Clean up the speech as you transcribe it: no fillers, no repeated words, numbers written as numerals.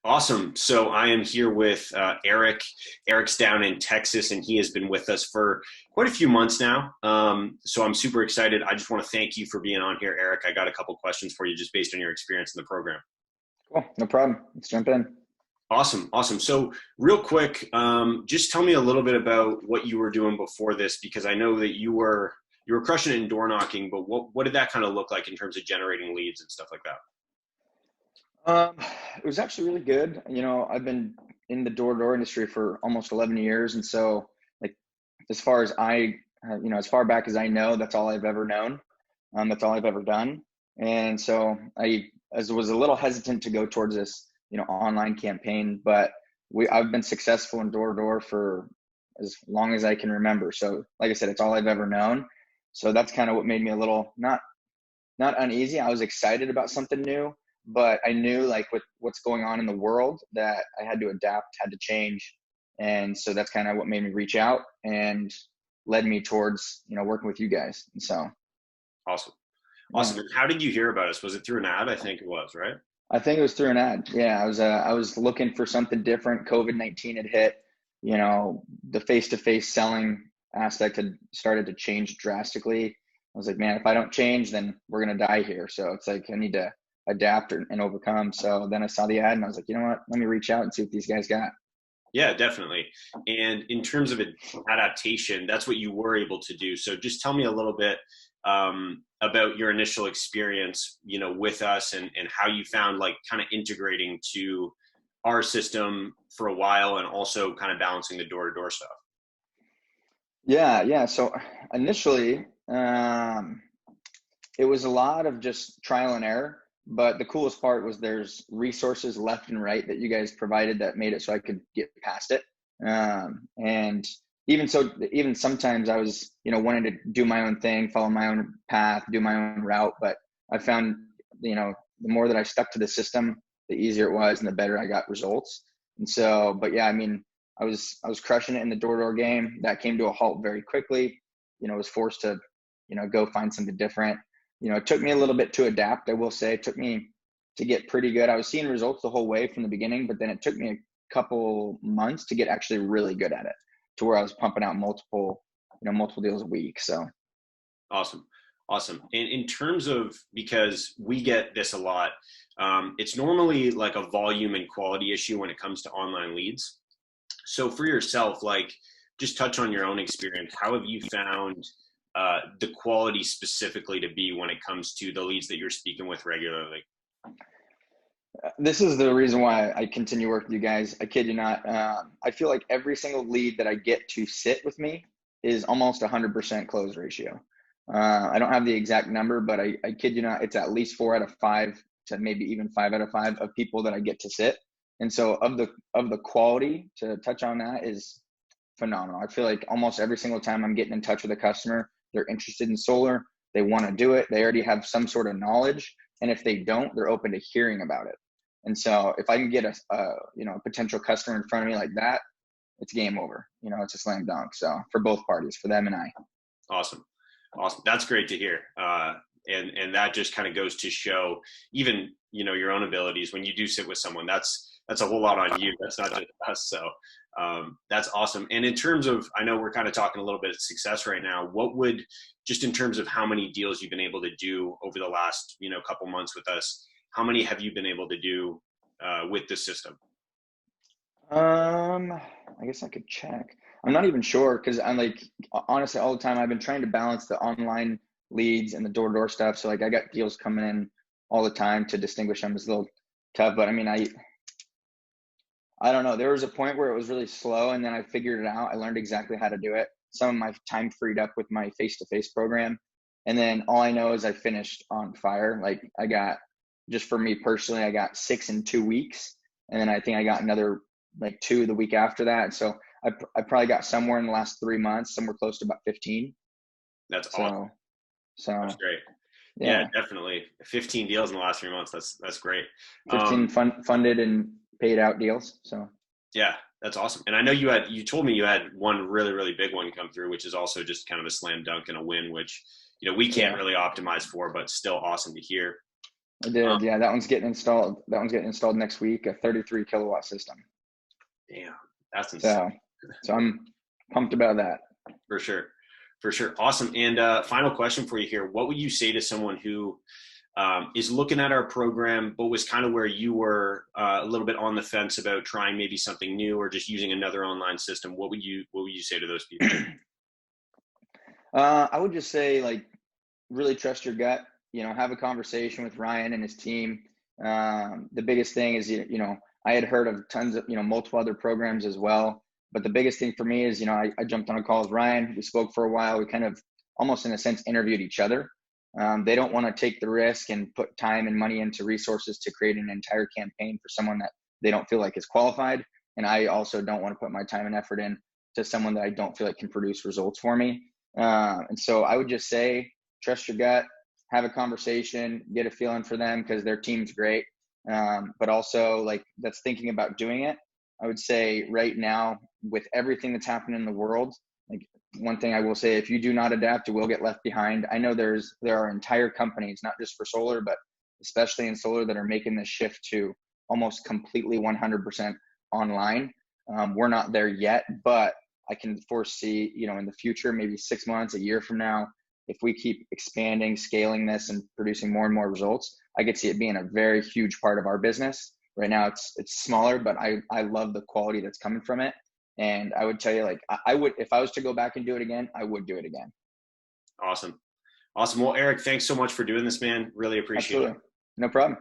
Awesome. So I am here with Eric. Eric's down in Texas, and he has been with us for quite a few months now. So I'm super excited. I just want to thank you for being on here, Eric. I got a couple questions for you just based on your experience in the program. Cool, no problem. Let's jump in. Awesome. Awesome. So real quick, just tell me a little bit about what you were doing before this, because I know that you were crushing it in door knocking, but what did that kind of look like in terms of generating leads and stuff like that? Um, it was actually really good. I've been in the door-to-door industry for almost 11 years, and so like as far as as far back as I know, that's all I've ever known. That's all I've ever done, and so was a little hesitant to go towards this, online campaign, but I've been successful in door-to-door for as long as I can remember. So, like I said, it's all I've ever known. So that's kind of what made me a little not uneasy. I was excited about something new, but I knew like with what's going on in the world that I had to adapt, had to change. And so that's kind of what made me reach out and led me towards, working with you guys. And so, Awesome. yeah, Awesome. And how did you hear about us? Was it through an ad? I think it was, right? I think it was through an ad. Yeah. I was looking for something different. COVID-19 had hit, the face-to-face selling aspect had started to change drastically. I was like, man, if I don't change, then we're going to die here. So it's like, I need to adapt and overcome. So then I saw the ad and I was like, you know what, let me reach out and see what these guys got. Yeah, definitely. And in terms of adaptation, that's what you were able to do. So just tell me a little bit about your initial experience, with us and how you found like kind of integrating to our system for a while and also kind of balancing the door to door stuff. Yeah. So initially, it was a lot of just trial and error. But the coolest part was there's resources left and right that you guys provided that made it so I could get past it. And even so, even sometimes I was, wanting to do my own thing, follow my own path, do my own route. But I found, the more that I stuck to the system, the easier it was and the better I got results. And so, but yeah, I mean, I was crushing it in the door-to-door game. That came to a halt very quickly. Was forced to, go find something different. It took me a little bit to adapt. I will say it took me to get pretty good. I was seeing results the whole way from the beginning, but then it took me a couple months to get actually really good at it, to where I was pumping out multiple deals a week. So Awesome. Awesome. And in terms of, because we get this a lot, it's normally like a volume and quality issue when it comes to online leads. So for yourself, like just touch on your own experience. How have you found the quality specifically to be when it comes to the leads that you're speaking with regularly? this is the reason why I continue working with you guys. I kid you not. I feel like every single lead that I get to sit with me is almost 100% close ratio. I don't have the exact number, but I kid you not, it's at least 4 out of 5 to maybe even 5 out of 5 of people that I get to sit. And so of the quality, to touch on that, is phenomenal. I feel like almost every single time I'm getting in touch with a customer, they're interested in solar, they want to do it, they already have some sort of knowledge, and if they don't, they're open to hearing about it. And so if I can get a potential customer in front of me like that, it's game over. It's a slam dunk. So for both parties, for them and I. Awesome. Awesome. That's great to hear. And that just kind of goes to show even, your own abilities. When you do sit with someone, that's a whole lot on you. That's not just us. So that's awesome. And in terms of, I know we're kind of talking a little bit of success right now. What would, just in terms of how many deals you've been able to do over the last, couple months with us, how many have you been able to do with the system? I guess I could check. I'm not even sure because I'm like, honestly, all the time I've been trying to balance the online leads and the door-to-door stuff. So like I got deals coming in all the time to distinguish them. Is a little tough, but I mean, I don't know. There was a point where it was really slow, and then I figured it out. I learned exactly how to do it. Some of my time freed up with my face-to-face program, and then all I know is I finished on fire. Like I got, just for me personally, I got 6 in 2 weeks, and then I think I got another like 2 the week after that. So I probably got somewhere in the last 3 months, somewhere close to about 15. That's awesome. So so That's great. Yeah, yeah, definitely. 15 deals in the last 3 months. That's great. 15 Um, funded and paid out deals. So yeah, that's awesome. And I know you told me you had one really, really big one come through, which is also just kind of a slam dunk and a win, which, we can't yeah. really optimize for, but still awesome to hear. I did. Yeah, that one's getting installed. That one's getting installed next week, a 33 kilowatt system. Damn, that's insane. So I'm pumped about that. For sure. For sure. Awesome. And final question for you here. What would you say to someone who is looking at our program, but was kind of where you were a little bit on the fence about trying maybe something new or just using another online system? What would you say to those people? I would just say, like, really trust your gut. Have a conversation with Ryan and his team. The biggest thing is, I had heard of tons of, multiple other programs as well. But the biggest thing for me is, I jumped on a call with Ryan. We spoke for a while. We kind of almost in a sense interviewed each other. They don't want to take the risk and put time and money into resources to create an entire campaign for someone that they don't feel like is qualified. And I also don't want to put my time and effort in to someone that I don't feel like can produce results for me. And so I would just say, trust your gut, have a conversation, get a feeling for them because their team's great. But also, like, that's thinking about doing it. I would say right now, with everything that's happening in the world, like, one thing I will say, if you do not adapt, you will get left behind. I know there are entire companies, not just for solar, but especially in solar, that are making this shift to almost completely 100% online. We're not there yet, but I can foresee, in the future, maybe 6 months, a year from now, if we keep expanding, scaling this and producing more and more results, I could see it being a very huge part of our business. Right now it's smaller, but I love the quality that's coming from it. And I would tell you, like, I would, if I was to go back and do it again, I would do it again. Awesome. Well, Eric, thanks so much for doing this, man. Really appreciate it. No problem.